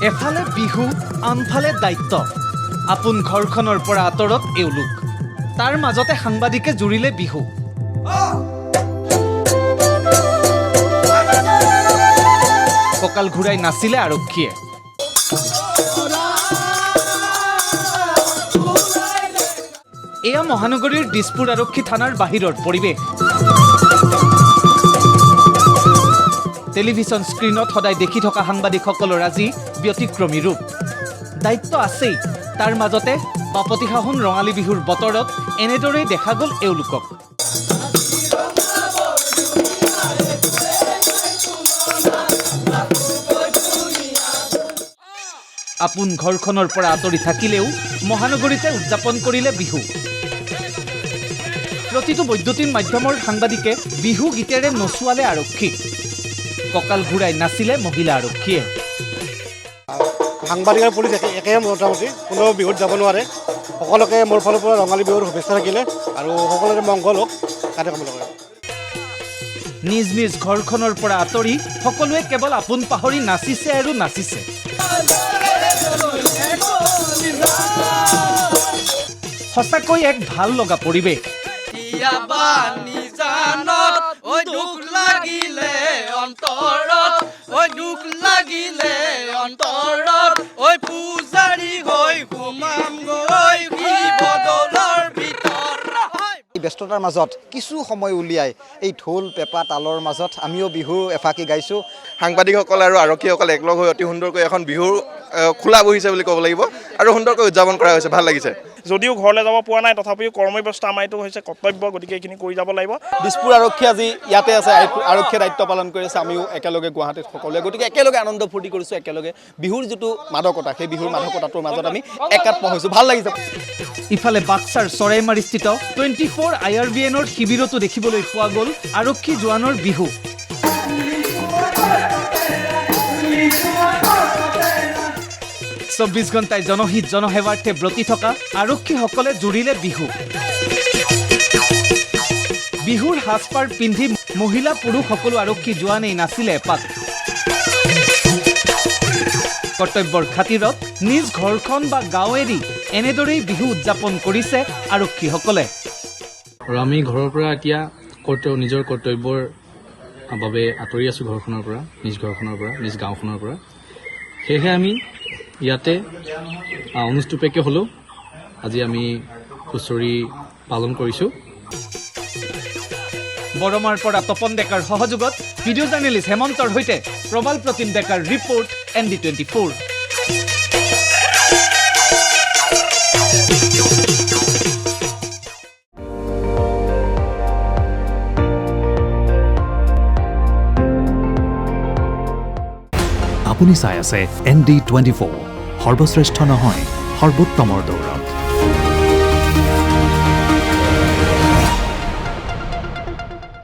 এফালে বিহু আনফালে দায়িত্ব আপোন ঘৰখনৰ পৰা আঁতৰত এওঁলোক তাৰ মাজতে সাংবাদিকে জুৰিলে বিহু কঁকাল ঘূৰাই নাচিলে আৰক্ষীয়ে এয়া মহানগৰীৰ দিছপুৰ আৰক্ষী থানাৰ বাহিৰৰ পৰিৱেশ টেলিভিছন স্ক্ৰীণত সদায় দেখি থকা সাংবাদিকসকলৰ আজি ব্যতিক্ৰমী ৰূপ দায়িত্ব আছেই তাৰ মাজতে বাপতি সাহোন ৰঙালী বিহুৰ বতৰত এনেদৰেই দেখা গ'ল এওঁলোকক আপোন ঘৰখনৰ পৰা আঁতৰি থাকিলেও মহানগৰীতে উদযাপন কৰিলে বিহু প্ৰতিটো বৈদ্যুতিন মাধ্যমৰ সাংবাদিকে বিহু গীতেৰে নচুৱালে আৰক্ষীক কঁকাল ঘূৰাই নাচিলে মহিলা আৰক্ষীয়ে সাংবাদিক আৰু পুলিচ একে মোটামুটি কোনো বিহুত যাব নোৱাৰে সকলোকে মোৰ ফালৰ পৰা ৰঙালী বিহুৰ শুভেচ্ছা থাকিলে আৰু সকলোৰে মংগল হওক তাতে কামনা কৰে নিজ নিজ ঘৰখনৰ পৰা আঁতৰি সকলোৱে কেৱল আপোন পাহৰি নাচিছে আৰু নাচিছে সঁচাকৈ এক ভাল লগা পৰিৱেশ ব্যস্ততাৰ মাজত কিছু সময় উলিয়াই এই ঢোল পেঁপা তালৰ মাজত আমিও বিহু এফাকি গাইছোঁ সাংবাদিকসকল আৰু আৰক্ষীসকল একলগ হৈ অতি সুন্দৰকৈ এখন বিহুৰ খোলা বহিছে বুলি ক'ব লাগিব আৰু সুন্দৰকৈ উদযাপন কৰা হৈছে ভাল লাগিছে যদিও ঘৰলৈ যাব পৰা নাই তথাপিও কৰ্মব্যস্ত আমাৰ এইটো হৈছে কৰ্তব্য গতিকে এইখিনি কৰি যাব লাগিব দিছপুৰ আৰক্ষী আজি ইয়াতে আছে আৰক্ষীয়ে দায়িত্ব পালন কৰি আছে আমিও একেলগে গুৱাহাটীত সকলোৱে গতিকে একেলগে আনন্দ ফূৰ্তি কৰিছোঁ একেলগে বিহুৰ যিটো মাদকতা সেই বিহুৰ মাদকতাটোৰ মাজত আমি একাত্ম হৈছোঁ ভাল লাগিছে ইফালে বাক্সাৰ চৰাইমাৰীস্থিত 24 IRBNৰ শিবিৰতো দেখিবলৈ পোৱা গ'ল আৰক্ষী জোৱানৰ বিহু 24 ঘণ্টাই জনহিত জনসেৱাৰ্থে ব্ৰতী থকা আৰক্ষীসকলে জুৰিলে বিহু বিহুৰ সাজপাৰ পিন্ধি মহিলা পুৰুষ সকলো আৰক্ষী জোৱানেই নাচিলে এপাক কৰ্তব্যৰ খাতিৰত নিজ ঘৰখন বা গাঁও এৰি এনেদৰেই বিহু উদযাপন কৰিছে আৰক্ষীসকলে আৰু আমি ঘৰৰ পৰা এতিয়া নিজৰ কৰ্তব্যৰ বাবে আঁতৰি আছোঁ ঘৰখনৰ পৰা নিজ গাঁওখনৰ পৰা সেয়েহে আমি ইয়াতে অনুষ্টুপেকে হ'লেও আজি আমি হুঁচৰি পালন কৰিছোঁ বৰমাৰ পৰা তপন ডেকাৰ সহযোগত ভিডিঅ' জাৰ্নেলিষ্ট হেমন্তৰ সৈতে প্ৰবাল প্ৰতিম ডেকাৰ ৰিপৰ্ট ND24 আপুনি চাই আছে ND24 সৰ্বশ্ৰেষ্ঠ নহয় সৰ্বোত্তমৰ দৌৰ